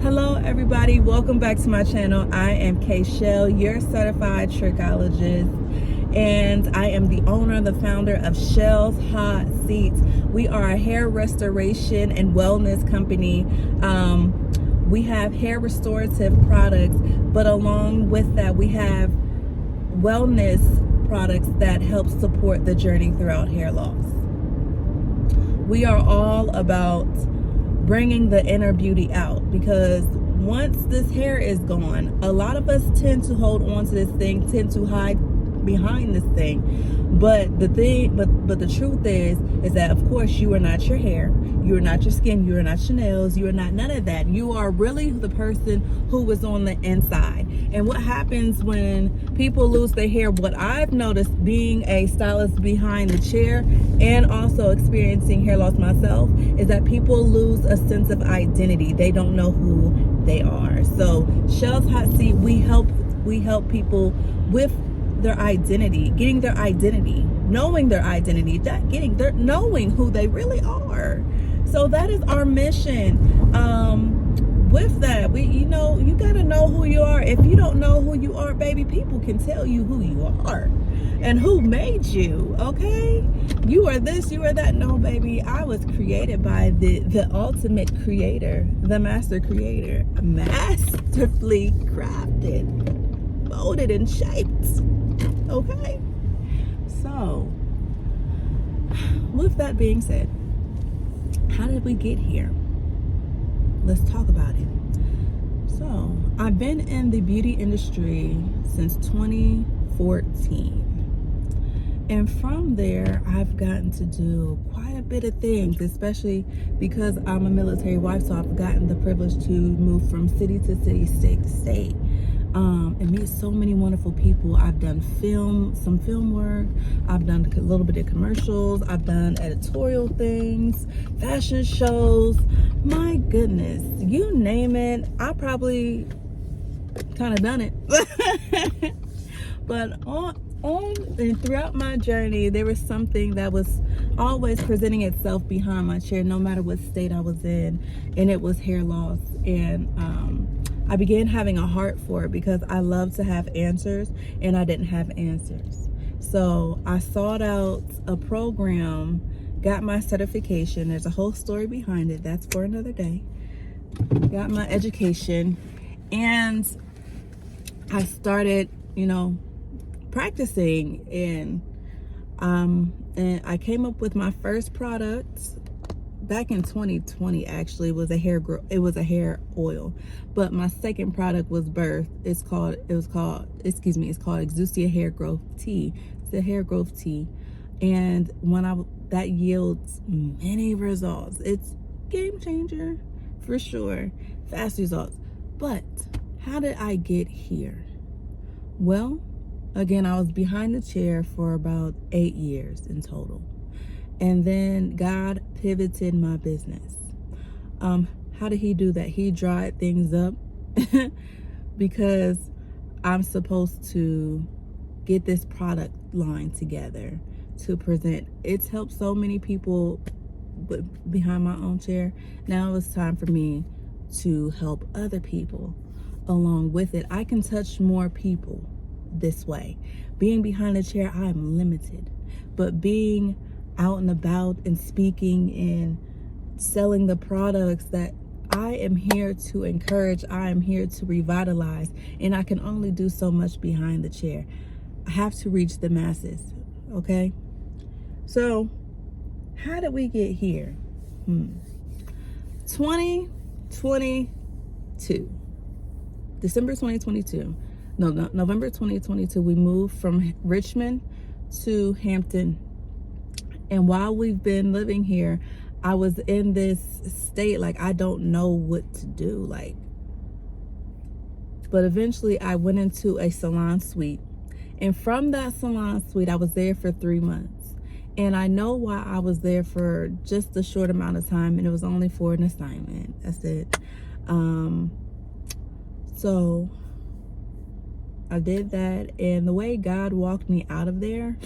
Hello everybody, welcome back to my channel. I am Kay Shell, your certified trichologist, and I am the owner, the founder of Shell's Hot Seats. We are a hair restoration and wellness company. We have hair restorative products, but along with that we have wellness products that help support the journey throughout hair loss. We are all about bringing the inner beauty out, because once this hair is gone, a lot of us tend to hold on to this thing, tend to hide behind this thing. But the truth is that of course you are not your hair, you are not your skin, you are not your nails, you are not none of that. You are really the person who is on the inside. And what happens when people lose their hair, what I've noticed being a stylist behind the chair and also experiencing hair loss myself, is that people lose a sense of identity. They don't know who they are. So Shell's Hot Seat, we help people with their identity, getting their identity, knowing their identity, knowing who they really are. So that is our mission. With that, you gotta know who you are. If you don't know who you are, baby, people can tell you who you are and who made you. Okay, you are this, you are that. No, baby, I was created by the ultimate creator, the master creator, masterfully crafted, molded and shaped. Okay, so with that being said, how did we get here? Let's talk about it. So I've been in the beauty industry since 2014, and from there I've gotten to do quite a bit of things, especially because I'm a military wife. So I've gotten the privilege to move from city to city, state to state, and meet so many wonderful people. I've done some film work, I've done a little bit of commercials, I've done editorial things, fashion shows. My goodness, you name it, I probably kind of done it. But on and throughout my journey, there was something that was always presenting itself behind my chair, no matter what state I was in, and it was hair loss. And I began having a heart for it because I love to have answers, and I didn't have answers. So I sought out a program, got my certification. There's a whole story behind it. That's for another day. Got my education, and I started, practicing, and I came up with my first product back in 2020. Actually, it was a hair oil, but my second product was birth. It's called Exusia Hair Growth Tea. It's a hair growth tea, and that yields many results. It's game changer for sure, fast results. But how did I get here? Well, again, I was behind the chair for about 8 years in total. And then God pivoted my business. How did he do that? He dried things up because I'm supposed to get this product line together to present. It's helped so many people behind my own chair. Now it's time for me to help other people along with it. I can touch more people this way. Being behind the chair, I am limited. But being out and about and speaking and selling the products, that I am here to encourage, I am here to revitalize, and I can only do so much behind the chair. I have to reach the masses. Okay, so how did we get here? 2022, December 2022, November 2022, we moved from Richmond to Hampton. And while we've been living here, I was in this state, like, I don't know what to do, but eventually I went into a salon suite. And from that salon suite, I was there for 3 months. And I know why I was there for just a short amount of time, and it was only for an assignment. That's it. So I did that, and the way God walked me out of there,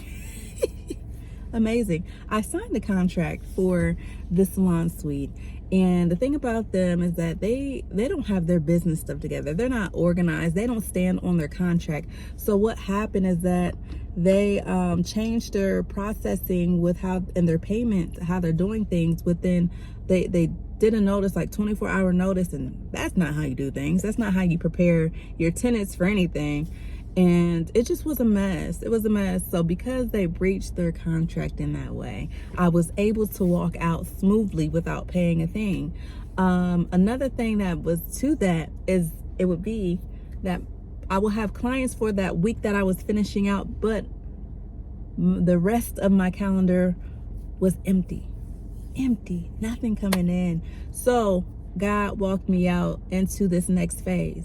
amazing. I signed the contract for the salon suite, And the thing about them is that they don't have their business stuff together. They're not organized. They don't stand on their contract. So what happened is that they changed their processing with how, and their payment, how they're doing things within, they did a notice, like 24-hour notice, and that's not how you do things. That's not how you prepare your tenants for anything. And it just was a mess. It was a mess. So because they breached their contract in that way, I was able to walk out smoothly without paying a thing. Another thing that was to that is, it would be that I will have clients for that week that I was finishing out, but the rest of my calendar was empty, nothing coming in. So God walked me out into this next phase.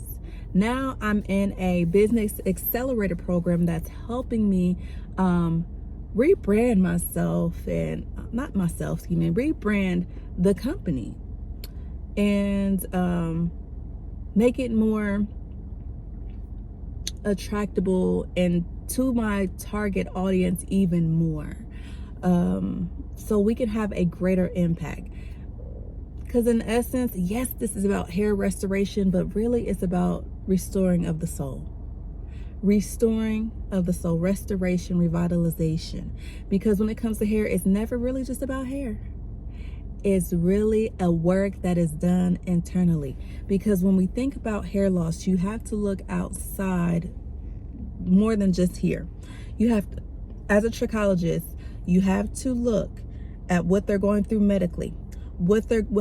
Now I'm in a business accelerator program that's helping me rebrand myself, and not myself, rebrand the company, and make it more attractable and to my target audience even more, so we can have a greater impact. Because in essence, yes, this is about hair restoration, but really it's about restoring of the soul. Restoring of the soul, restoration, revitalization. Because when it comes to hair, it's never really just about hair. It's really a work that is done internally. Because when we think about hair loss, you have to look outside more than just here. You have to, as a trichologist, you have to look at what they're going through medically,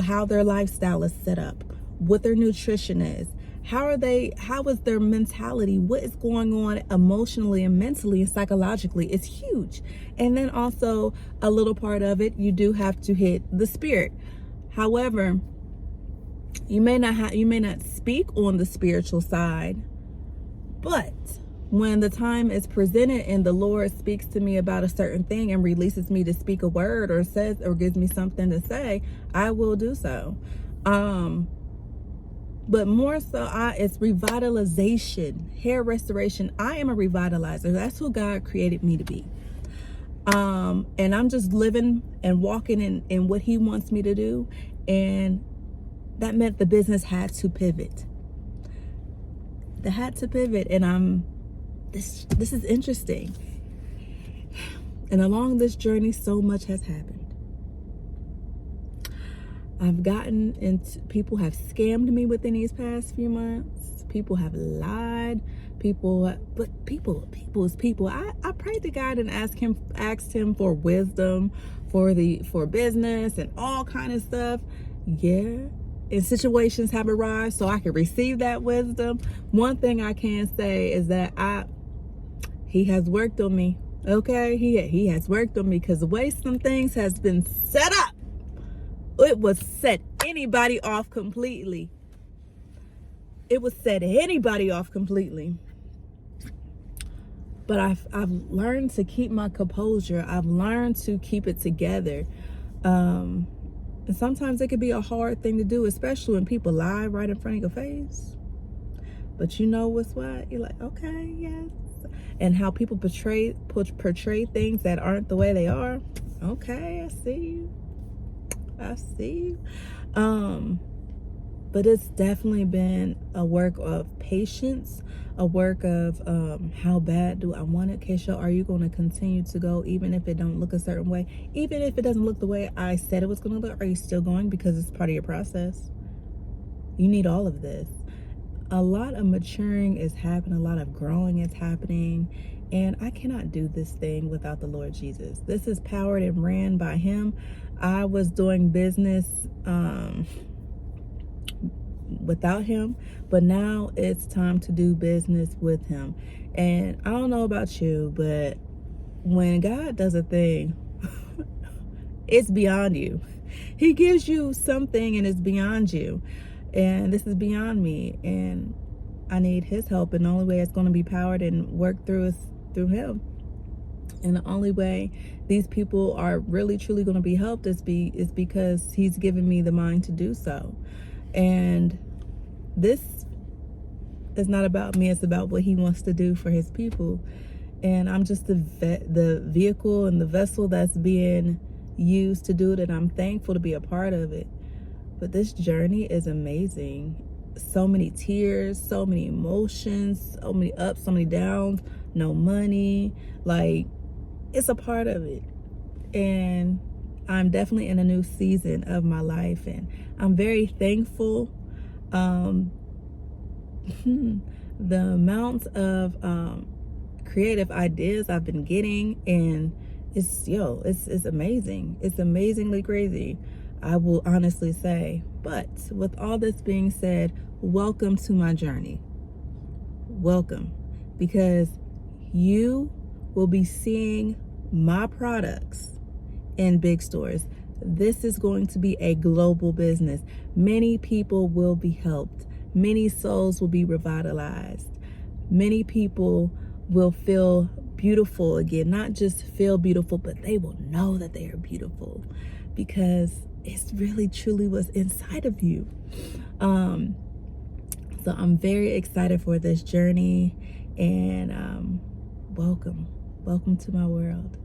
how their lifestyle is set up, what their nutrition is, how is their mentality, what is going on emotionally and mentally and psychologically. It's huge. And then also a little part of it, you do have to hit the spirit. However, you may not speak on the spiritual side, but when the time is presented and the Lord speaks to me about a certain thing and releases me to speak a word, or says, or gives me something to say, I will do so. But more so, it's revitalization, hair restoration. I am a revitalizer. That's who God created me to be. And I'm just living and walking in what He wants me to do. And that meant the business had to pivot. They had to pivot. And this is interesting. And along this journey, so much has happened. I've gotten into, people have scammed me within these past few months. People have lied. People is people. I prayed to God and asked him for wisdom for business and all kind of stuff. Yeah. And situations have arrived so I can receive that wisdom. One thing I can say is that He has worked on me. Okay, he has worked on me, because the way some things has been set up, it would set anybody off completely. It would set anybody off completely. But I've learned to keep my composure. I've learned to keep it together. And sometimes it could be a hard thing to do, especially when people lie right in front of your face. But you know what's what? You're like, okay, yes. And how people portray things that aren't the way they are. Okay, I see you. But it's definitely been a work of patience, a work of how bad do I want it? Keisha, are you going to continue to go even if it don't look a certain way? Even if it doesn't look the way I said it was going to look, are you still going? Because it's part of your process. You need all of this. A lot of maturing is happening. A lot of growing is happening. And I cannot do this thing without the Lord Jesus. This is powered and ran by Him. I was doing business without Him, but now it's time to do business with Him. And I don't know about you, but when God does a thing, it's beyond you. He gives you something and it's beyond you. And this is beyond me. And I need His help. And the only way it's going to be powered and worked through is through Him. And the only way these people are really truly going to be helped is because He's given me the mind to do so. And this is not about me. It's about what He wants to do for His people. And I'm just the vehicle and the vessel that's being used to do it. And I'm thankful to be a part of it. but this journey is amazing. So many tears, so many emotions, so many ups, so many downs, no money. Like, it's a part of it. And I'm definitely in a new season of my life, and I'm very thankful. The amount of creative ideas I've been getting, and it's amazing. It's amazingly crazy, I will honestly say. But with all this being said, welcome to my journey. Welcome, because you will be seeing my products in big stores. This is going to be a global business. Many people will be helped. Many souls will be revitalized. Many people will feel beautiful again. Not just feel beautiful, but they will know that they are beautiful, because it's really truly what's inside of you. So I'm very excited for this journey, and welcome to my world.